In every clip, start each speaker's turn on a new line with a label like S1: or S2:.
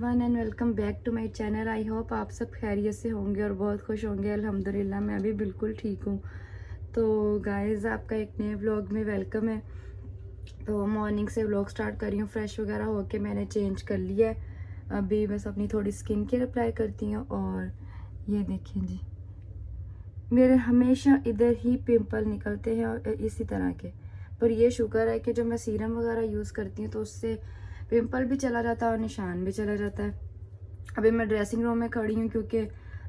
S1: Everyone and welcome back to my channel. I hope आप सब खैरियत से होंगे और बहुत खुश होंगे। अल्हम्दुलिल्लाह मैं भी बिल्कुल ठीक हूँ। तो गाइस आपका एक नए व्लॉग में वेलकम है। तो मॉर्निंग से व्लॉग स्टार्ट कर रही हूँ। फ्रेश वगैरह होके मैंने चेंज कर लिया है। अभी बस अपनी थोड़ी स्किन केयर अप्लाई करती हूँ। और ये देखिए जी, मेरे हमेशा इधर ही पिंपल निकलते हैं और इसी तरह के। पर ये शुक्र है कि जो मैं सीरम वगैरह यूज़ करती हूँ तो उससे पिंपल भी चला जाता है और निशान भी चला जाता है। अभी मैं ड्रेसिंग रूम में खड़ी हूँ क्योंकि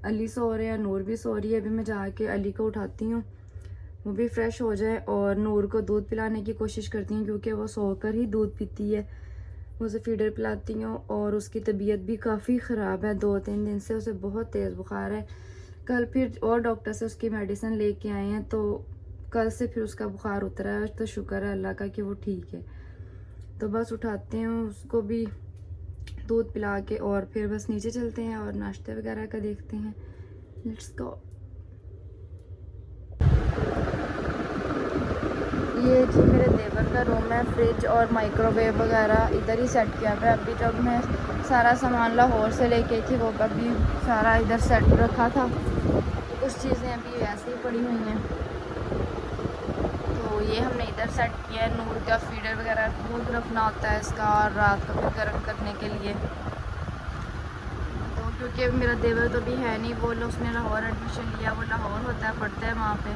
S1: अली सो रहे हैं, नूर भी सो रही है। अभी मैं जाके अली को उठाती हूँ, वो भी फ्रेश हो जाए, और नूर को दूध पिलाने की कोशिश करती हूँ क्योंकि वो सोकर ही दूध पीती है। उसे फीडर पिलाती हूँ और उसकी तबीयत भी काफ़ी ख़राब है। 2-3 दिन से उसे बहुत तेज़ बुखार है। कल फिर और डॉक्टर से उसकी मेडिसिन लेके आए हैं, तो कल से फिर उसका बुखार उतरा है। तो शुक्र है अल्लाह का कि वो ठीक है। तो बस उठाते हैं उसको भी दूध पिला के और फिर बस नीचे चलते हैं और नाश्ते वगैरह का देखते हैं। Let's go. ये जी मेरे देवर का रूम है। फ्रिज और माइक्रोवेव वगैरह इधर ही सेट किया हुआ है। अभी जब मैं सारा सामान लाहौर से लेके थी वो अभी सारा इधर सेट रखा था, तो कुछ चीज़ें अभी वैसे ही पड़ी हुई हैं। तो ये हमने इधर सेट किया है। नूर का फीडर वगैरह दूध रखना होता है इसका, और रात को फिर गर्म करने के लिए। तो क्योंकि मेरा देवर तो भी है नहीं, वो उसने लाहौर एडमिशन लिया, वो लाहौर होता है, पढ़ता है वहाँ पे।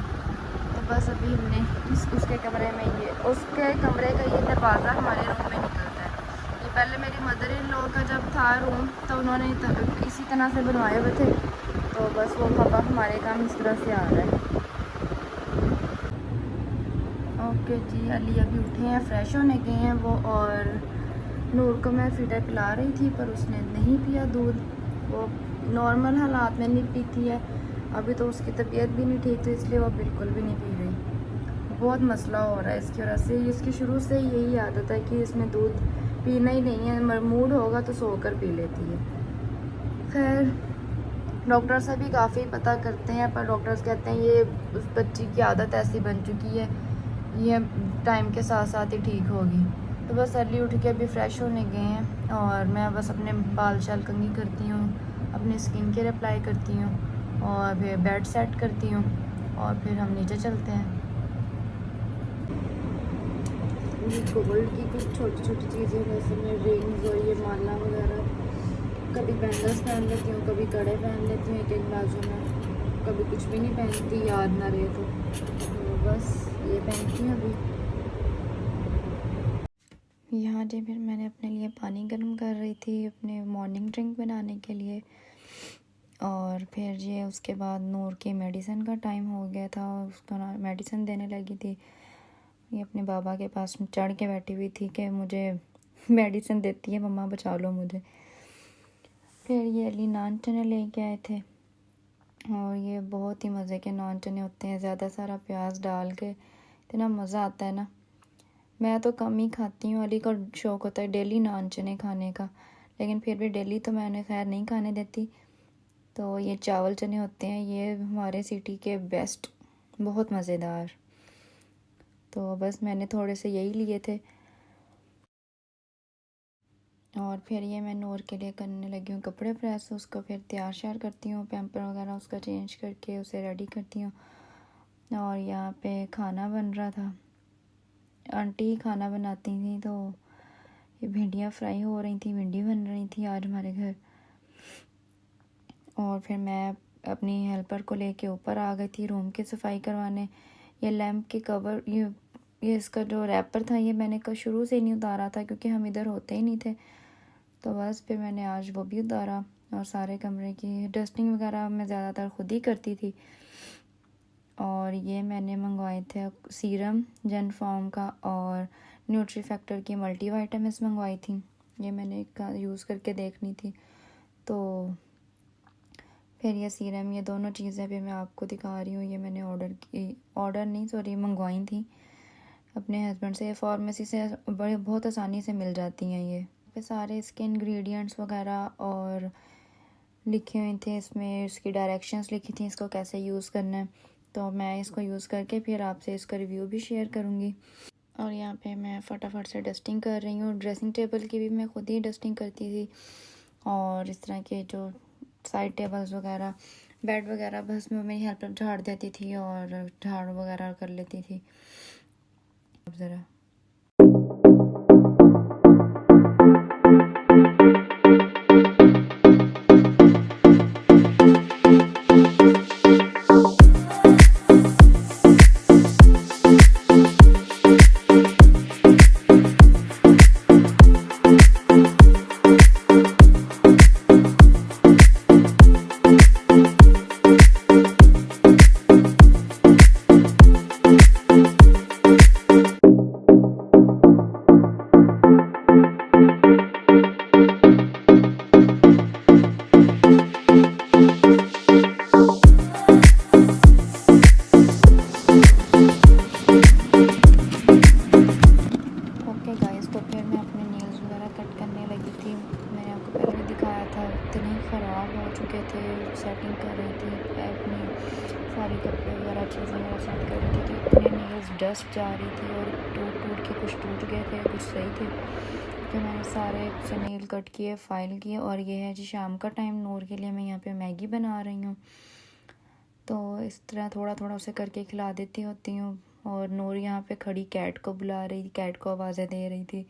S1: तो बस अभी हमने उसके कमरे में उसके कमरे का ये दरवाज़ा हमारे रूम में निकलता है। ये पहले मेरी मदर इन लॉ का जब था रूम तो उन्होंने इसी तरह से बनवाए हुए थे। तो बस वो हवा हमारे काम इस तरह से आ रहा है। ओके जी, अली अभी उठे हैं, फ्रेश होने गए हैं वो। और नूर को मैं फीडर पिला रही थी पर उसने नहीं पिया दूध। वो नॉर्मल हालात में नहीं पीती है। अभी तो उसकी तबीयत भी नहीं ठीक, तो इसलिए वो बिल्कुल भी नहीं पी रही। बहुत मसला हो रहा है इसकी वजह से। इसकी शुरू से यही आदत है कि इसमें दूध पीना ही नहीं है। मूड होगा तो सोकर पी लेती है। खैर डॉक्टर से भी काफ़ी पता करते हैं, पर डॉक्टर्स कहते हैं ये उस बच्ची की आदत ऐसी बन चुकी है, ये टाइम के साथ साथ ही ठीक होगी। तो बस अर्ली उठ के अभी फ़्रेश होने गए हैं और मैं बस अपने बाल शाल कंघी करती हूँ, अपनी स्किन केयर अप्लाई करती हूँ और फिर बेड सेट करती हूँ और फिर हम नीचे चलते हैं। ये गोल्ड की कुछ छोटी छोटी चीज़ें जैसे मैं रिंग्स और ये माला वगैरह, कभी बैंगल्स पहन लेती हूँ, कभी कड़े पहन लेती हूँ एक बाजू में, कभी कुछ भी नहीं पहनती, याद ना रहे तो बस ये पहनती हूँ अभी। यहाँ जी फिर मैंने अपने लिए पानी गर्म कर रही थी अपने मॉर्निंग ड्रिंक बनाने के लिए। और फिर ये उसके बाद नूर की मेडिसिन का टाइम हो गया था, उसको मेडिसिन देने लगी थी। ये अपने बाबा के पास चढ़ के बैठी हुई थी कि मुझे मेडिसिन देती है, मम्मा बचा लो मुझे। फिर ये अली नान चने लेके आए थे और ये बहुत ही मज़े के नान चने होते हैं, ज़्यादा सारा प्याज डाल के इतना मज़ा आता है ना। मैं तो कम ही खाती हूँ, अली को शौक़ होता है डेली नान चने खाने का, लेकिन फिर भी डेली तो मैं उन्हें खैर नहीं खाने देती। तो ये चावल चने होते हैं, ये हमारे सिटी के बेस्ट, बहुत मज़ेदार। तो बस मैंने थोड़े से यही लिए थे। और फिर ये मैं नूर के लिए करने लगी हूँ कपड़े प्रेस। उसको फिर तैयार श्यार करती हूँ, पैम्पर वगैरह उसका चेंज करके उसे रेडी करती हूँ। और यहाँ पे खाना बन रहा था, आंटी खाना बनाती थी, तो ये भिंडियाँ फ्राई हो रही थी, भिंडी बन रही थी आज हमारे घर। और फिर मैं अपनी हेल्पर को लेके ऊपर आ गई थी रूम की सफाई करवाने। ये लैम्प के कवर, ये इसका जो रैपर था, ये मैंने शुरू से नहीं उतारा था क्योंकि हम इधर होते ही नहीं थे। तो बस फिर मैंने आज वो भी उतारा और सारे कमरे की डस्टिंग वगैरह मैं ज़्यादातर खुद ही करती थी। और ये मैंने मंगवाए थे सीरम जन फॉर्म का और न्यूट्री फैक्टर की मल्टी वाइटामिन्स मंगवाई थी। ये मैंने यूज़ करके देखनी थी। तो फिर ये सीरम, ये दोनों चीज़ें भी मैं आपको दिखा रही हूँ। ये मैंने मंगवाई थी अपने हस्बैंड से। फार्मेसी से बहुत आसानी से मिल जाती हैं ये। पे सारे इसके इंग्रेडिएंट्स वगैरह और लिखे हुए थे, इसमें इसकी डायरेक्शंस लिखी थी इसको कैसे यूज़ करना है। तो मैं इसको यूज़ करके फिर आपसे इसका रिव्यू भी शेयर करूँगी। और यहाँ पे मैं फटाफट से डस्टिंग कर रही हूँ। ड्रेसिंग टेबल की भी मैं खुद ही डस्टिंग करती थी और इस तरह के जो साइड टेबल्स वगैरह, बेड वगैरह बस मैं मेरी हेल्पर झाड़ देती थी और झाड़ू वगैरह कर लेती थी। अब ज़रा तो फिर मैं अपने नेल्स वगैरह कट करने लगी थी। मैंने आपको पहले भी दिखाया था, इतने ख़राब हो चुके थे। सेटिंग कर रही थी अपनी सारी कपड़े वगैरह चीज़ें वगैरह सेट कर रही थी, तो इतने नेल्स डस्ट जा रही थी और टूट टूट के कुछ टूट गए थे, कुछ सही थे। तो मैंने सारे से नेल कट किए, फाइल किए। और ये है जी शाम का टाइम, नूर के लिए मैं यहाँ पे मैगी बना रही हूँ। तो इस तरह थोड़ा थोड़ा उसे करके खिला देती होती हूँ। और नूर यहाँ पे खड़ी कैट को बुला रही थी, कैट को आवाज़ें दे रही थी।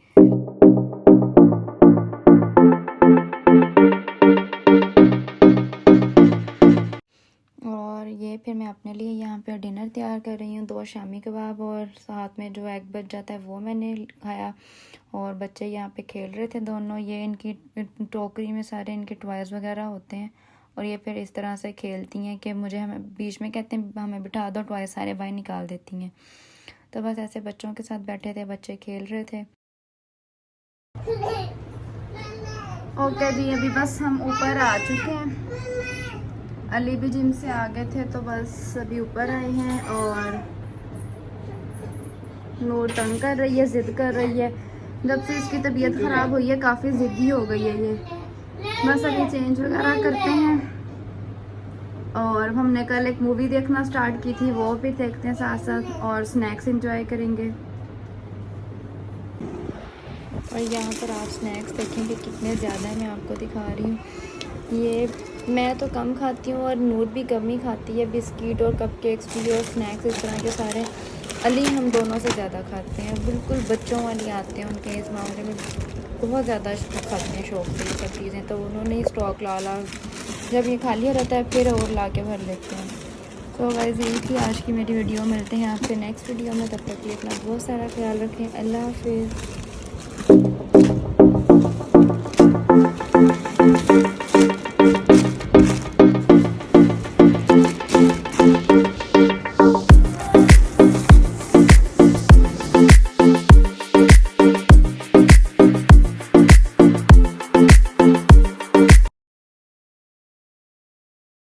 S1: और ये फिर मैं अपने लिए यहाँ पे डिनर तैयार कर रही हूँ। 2 शामी कबाब और साथ में जो एग बच जाता है वो मैंने खाया। और बच्चे यहाँ पे खेल रहे थे दोनों। ये इनकी टोकरी में सारे इनके टॉयज़ वगैरह होते हैं और ये फिर इस तरह से खेलती हैं कि मुझे हमें बीच में कहते हैं हमें बिठा दो, टॉय सारे बाहर निकाल देती हैं। तो बस ऐसे बच्चों के साथ बैठे थे, बच्चे खेल रहे थे। ओके जी, अभी बस हम ऊपर आ चुके हैं। अली भी जिम से आ गए थे तो बस अभी ऊपर आए हैं। और नूर तंग कर रही है, ज़िद कर रही है। जब से इसकी तबीयत ख़राब हुई है काफ़ी ज़िद्दी हो गई है ये। बस अभी चेंज वगैरह करते हैं। और हमने कल एक मूवी देखना स्टार्ट की थी, वो भी देखते हैं साथ साथ, और स्नैक्स एंजॉय करेंगे। और यहाँ पर आप स्नैक्स देखेंगे कितने ज़्यादा मैं आपको दिखा रही हूँ। ये मैं तो कम खाती हूँ और नूर भी कम ही खाती है। बिस्किट और कपकेक्स भी और स्नैक्स इस तरह के सारे अली हम दोनों से ज़्यादा खाते हैं। बिल्कुल बच्चों वाली आते हैं उनके इस मामले में, बहुत ज़्यादा खाते हैं शौक़ से ये सब चीज़ें। तो उन्होंने ही स्टॉक ला जब ये खाली रहता है फिर और ला के भर लेते हैं। तो गाइस यही थी आज की मेरी वीडियो। मिलते हैं आपसे नेक्स्ट वीडियो में, तब तक के लिए अपना बहुत सारा ख्याल रखें। अल्लाह हाफिज़।